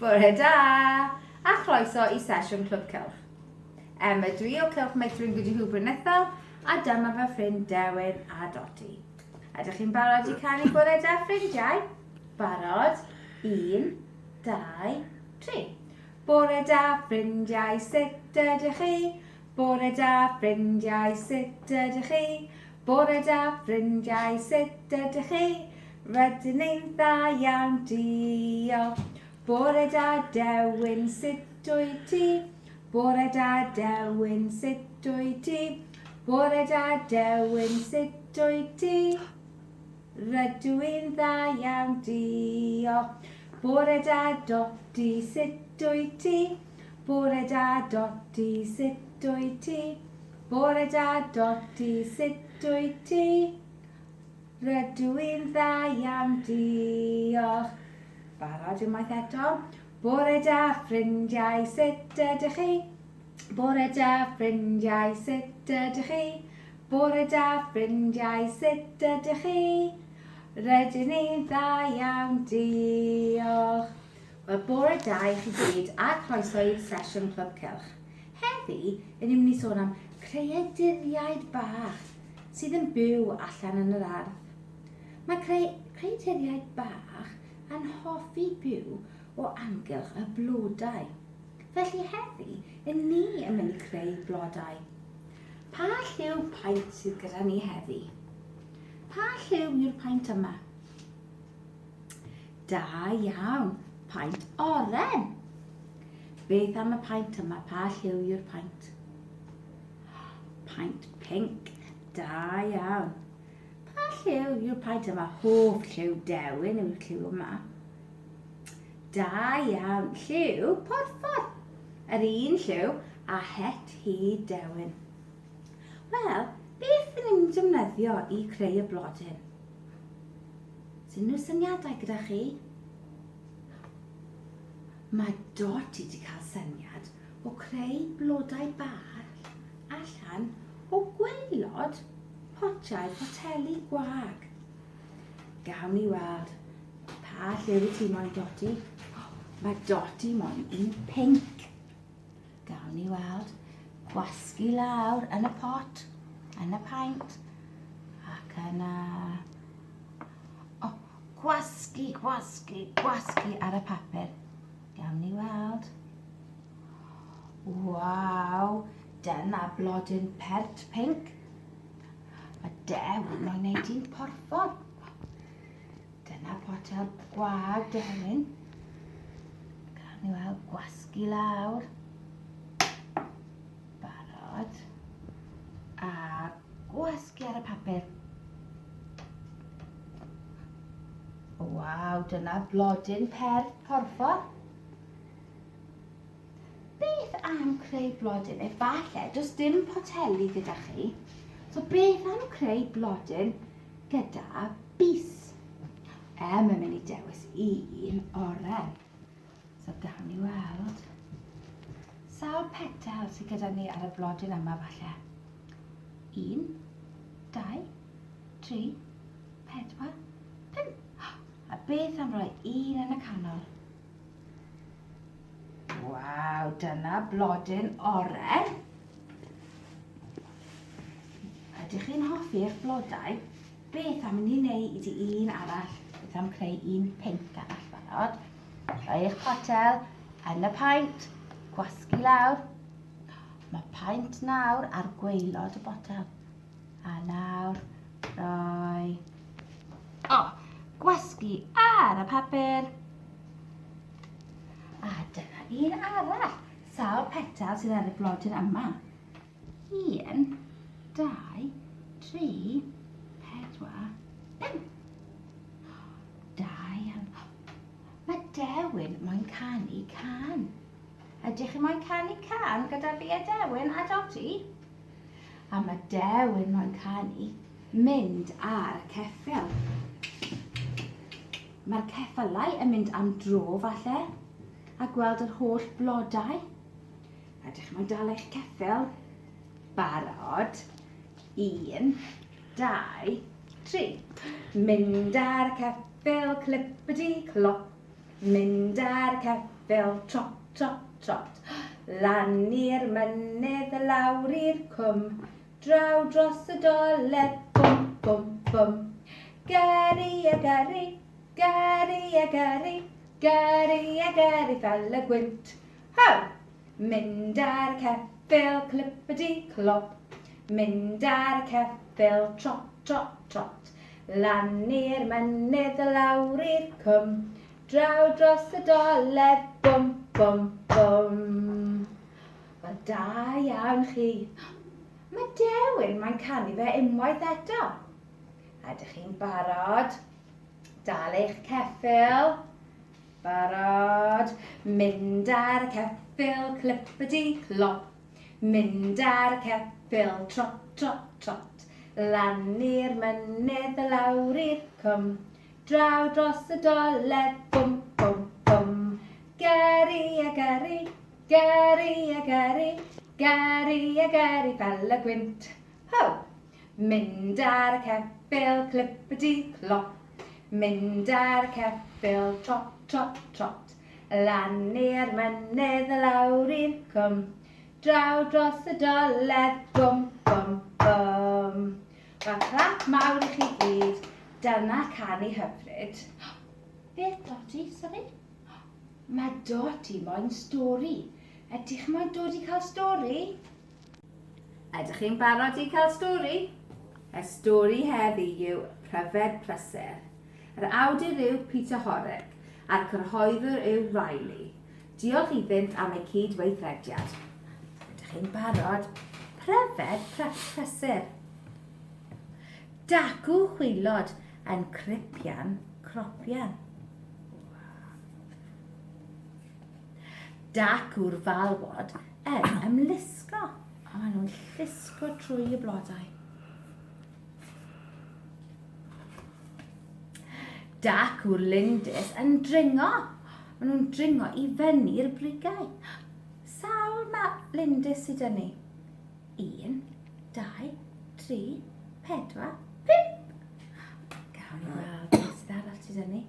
Bore da! A chroeso I sesiwn Clwb Cylch. Dwi o Cylch Meithrin gyda Hwbrynethol a dyma fy ffrind Dewin a Doti. Ydych chi'n barod I canu bore da ffrindiau? Barod? 1, 2, 3. Bore da ffrindiau, sut ydych chi? Bore da ffrindiau, sut ydych chi? Bore da ffrindiau, sut ydych chi? Rydyn ni'n dda iawn, diolch. Bore da Dewin, sut wyt ti? Bore da Dewin, sut wyt ti? Bore da Dewin, sut wyt ti? Rydw i'n dda iawn, diolch. Bore da Doti, sut wyt ti? Bore da Doti, sut wyt ti? Bore da Doti, sut wyt ti? Rydw i'n dda iawn, diolch. Barod unwaith eto. Bore da ffrindiau, sut ydych chi? Bore da ffrindiau, sut ydych chi? Bore da ffrindiau, sut ydych chi? Rydyn ni'n dda iawn, diolch. Wel, bore da I chi gyd a croeso i'r sesiwn Clwb Cylch. Heddi, yn ni'n mynd I sôn am creaduriaid bach sydd yn byw allan yn yr ardd. Mae creaduriaid bach yn hoffi byw o amgylch y blodau. Felly heddi, ni yn mynd I creu blodau. Pa lliw paent sydd gyda ni heddi? Pa lliw yw'r paent yma? Da iawn, paent oren. Beth am y paent yma? Pa lliw yw'r paent? Paent pink. Da iawn. Pa lliw yw'r paent yma? Hoff lliw Dewin yw'r lliw yma. Da iawn. Lliw porffor. Yr un lliw a het hi Dewin. Wel, beth yn ni'n defnyddio I creu y blodyn? Syn nhw syniadau gyda chi? Mae Doti wedi cael syniad o creu blodau bach allan o gwaelod poteli gwag. Gawn ni weld pa lliw ti moyn Doti? Mae Doti moyn un pink. Gawn ni weld gwasgu lawr yn y pot, yn y paent, ac yn y... gwasgu ar y papur. Gawn ni weld. Waw, dyna blodyn pert pink. Mae Dewin moyn neud un porffor. Dyna potel gwag Dewin. Gawn ni weld gwasgu lawr. Barod. A gwasgu ar y papur. Waw, dyna blodyn pert porffor. Beth am creu blodyn? Efallai, does dim poteli gyda chi. So beth am creu blodyn gyda bys? Mae'n mynd I dewis un oren. So gawn ni weld. Sawl petal sydd gyda ni ar y blodyn yma falle? 1, 2, 3, 4, 5. A beth am roi un yn y canol? Waw, dyna blodyn oren. Ydych chi'n hoffi'ch blodau? Beth am ni wneud I un arall? Beth am creu un pink arall barod? Rhoi eich potel yn y paent. Gwasgu lawr. Mae paent nawr ar gwaelod y botel. A nawr, rhoi... gwasgu ar y papur. A dyna un arall. Sawl petal sydd ar y blodyn yma? 1, 2, 3, 4, 5. Da iawn. Mae Dewin moyn canu can. Ydych chi'n moyn canu can gyda fi a Dewin a Doti? A mae Dewin moyn canu mynd ar y ceffyl. Mae'r ceffylau yn mynd am dro falle a gweld yr holl blodau. Ydych chi'n moyn dal eich ceffyl? Barod. 1, 2, 3. Mynd ar y ceffyl, Clwb Cylch. Mynd ar ceffyl, trot, trot, trot. Lan i'r mynydd, lawr i'r cwm. Draw dros y doled, bwm, bwm, bwm. Gyrru a gyrru, gyrru a gyrru, gyrru a gyrru fel y gwynt. Ho! Mynd ar ceffyl, clippity clop. Mynd ar ceffyl, trot, trot, trot. Lan i'r mynydd, lawr i'r cwm. Draw dros y doled, bwm, bwm, bwm. Wel, da iawn chi. Mae Dewin mae'n canu fe unwaith eto. Ydych chi'n barod? Dal eich ceffyl. Barod. Mynd ar ceffyl, clippity clop. Mynd ar ceffyl, trot, trot, trot. Lan i'r mynydd, lawr i'r cwm. Draw dros y doled, bwm, bwm, bwm. Gyrru a gyrru, gyrru a gyrru, gyrru a gyrru fel y gwynt. Ho! Mynd ar ceffyl, clippity clop. Mynd ar ceffyl, trot, trot, trot. Lan i'r mynydd, lawr i'r cwm. Draw dros y doled, bwm, bwm, bwm. Wel, clap mawr i chi gyd. Dyna canu hyfryd. Beth Doti, sori? Mae Doti moyn stori. Ydych moyn dod i cael stori? Ydych chi'n barod i cael stori? Y stori heddi yw Pryfed Prysur. Yr awdur yw Peter Horrick a'r cyhoeddwr yw Riley. Diolch iddynt am eu cydweithrediad. Ydych chi'n barod? Pryfed Prysur. Dacw chwilod yn cripian cropian. Dacw'r falwod yn ymlusgo. A maen nhw'n llusgo trwy y blodau. Dacw'r lindys yn dringo. Maen nhw'n dringo i fyny'r brigau. Sawl lindys sydd yn ni? 1, 2, 3, 4, 5. Gawn ni weld beth sydd arall sydd yn ni.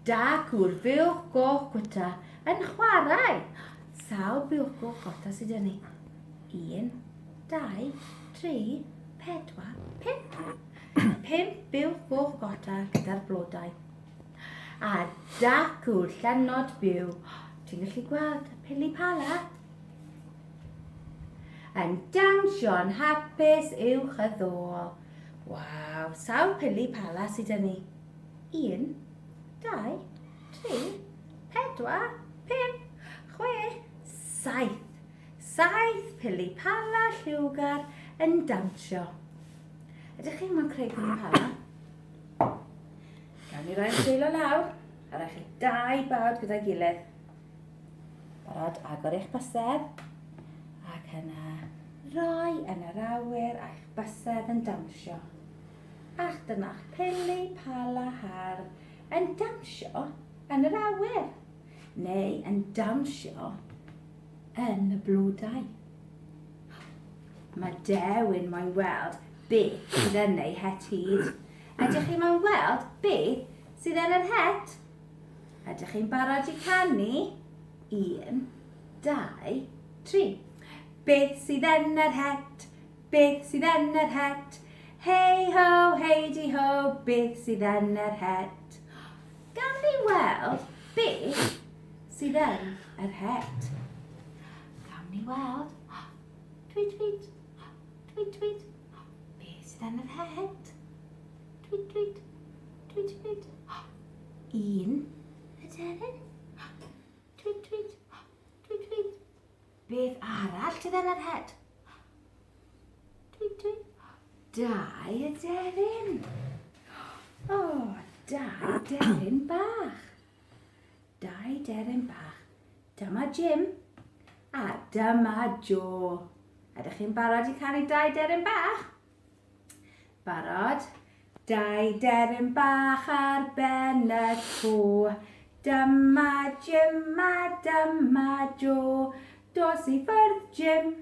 Dacw'r buwch goch gwta yn chwarae. Sawl buwch goch gwta sydd yn ni? 1, 2, 3, 4, 5. 5 buwch goch gwta gyda'r blodau. A dacw'r llenod byw. Ti'n gallu gweld y pili pala? Yn dansio'n hapus uwch y ddôl. Waw, sawl pili pala sydd yn ni? 1, 2, 3, 4, 5, 6, 7. 7 pili pala lliwgar yn dansio. Ydych chi'n mwyn creu pili pala? Gawn ni roi'n seilo lawr. A rhaid chi 2 bawd gyda'i gilydd. Barod, agor eich bysedd. Ac yna roi yn yr awyr a'ch bysedd yn dawnsio. Ach dyna'ch pili pala hardd yn dawnsio yn yr awyr. Neu yn dawnsio yn y blodau. Mae Dewin moyn weld beth sydd yn ei het hyd. Ydych chi'n moyn weld beth sydd yn yr het? Ydych chi'n barod i canu? 1, 2, 3. Beth sydd yn yr het? Beth sydd yn yr het? Hei ho, heidi ho, beth sydd yn yr het? Gawn ni weld beth sydd yn yr het? Gawn ni weld. Tweet, tweet, tweet, tweet. Beth sydd yn yr het? Tweet, tweet, tweet, tweet. 1 y deryn. Tweet, tweet, tweet, tweet. Beth arall sydd yn yr het? Tweet, tweet. 2 y deryn. O, 2 deryn bach. 2 deryn bach. Dyma Jim a dyma Joe. Ydych chi'n barod i canu 2 deryn bach? Barod? 2 deryn bach ar ben y tŵ. Dyma Jim a dyma Joe. Dos i ffwrdd Jim,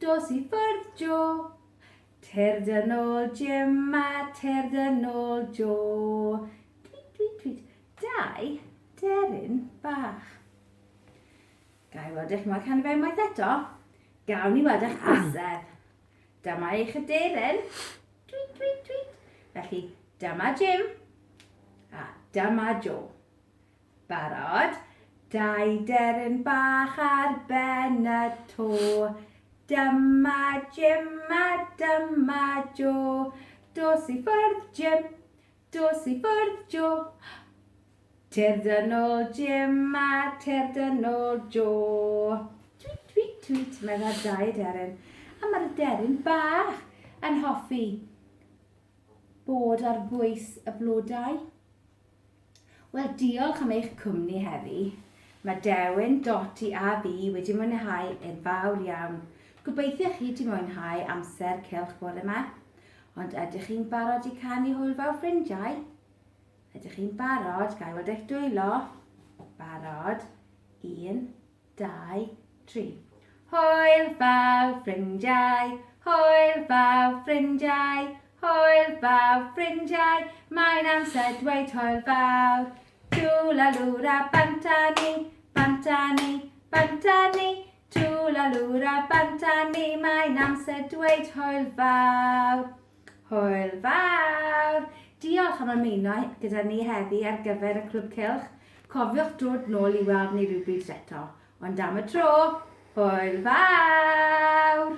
dos i ffwrdd Joe. Tyrd yn ôl Jim a tyrd yn ôl Joe. Tweet, tweet, tweet. 2 deryn bach. Gai weld eich modd can i fe unwaith eto? Gawn ni weld eich bysedd. Dyma eich aderyn. Tweet, tweet, tweet. Felly, dyma Jim. A dyma Joe. Barod. 2 deryn bach ar ben y to. Dyma Jim a dyma Joe. Dos i ffwrdd Jim, dos i ffwrdd Joe. Tyrd yn ôl Jim a tyrd yn ôl Joe. Tweet, tweet, tweet. Mae'r 2 deryn. A mae'r deryn bach yn hoffi bod ar bwys y blodau. Wel, diolch am eich cwmni heddi. Mae Dewin, Doti a fi wedi mwynhau yn fawr iawn. Gobeithio chi wedi mwynhau amser cylch bore yma. Ond ydych chi'n barod i canu hwyl fawr ffrindiau? Ydych chi'n barod? Gai weld eich dwylo. Barod. 1, 2, 3. Hwyl fawr ffrindiau, hwyl fawr ffrindiau, hwyl fawr ffrindiau. Mae'n amser dweud hwyl fawr. Tŵlalwra bantani, bantani, bantani. Tŵlalwra bantani, mae'n amser dweud hwyl fawr. Hwyl fawr! Diolch am ymuno gyda ni heddi ar gyfer y Clwb Cylch. Cofiwch dod nôl i weld ni rhywbryd eto. Ond am y tro, hwyl fawr!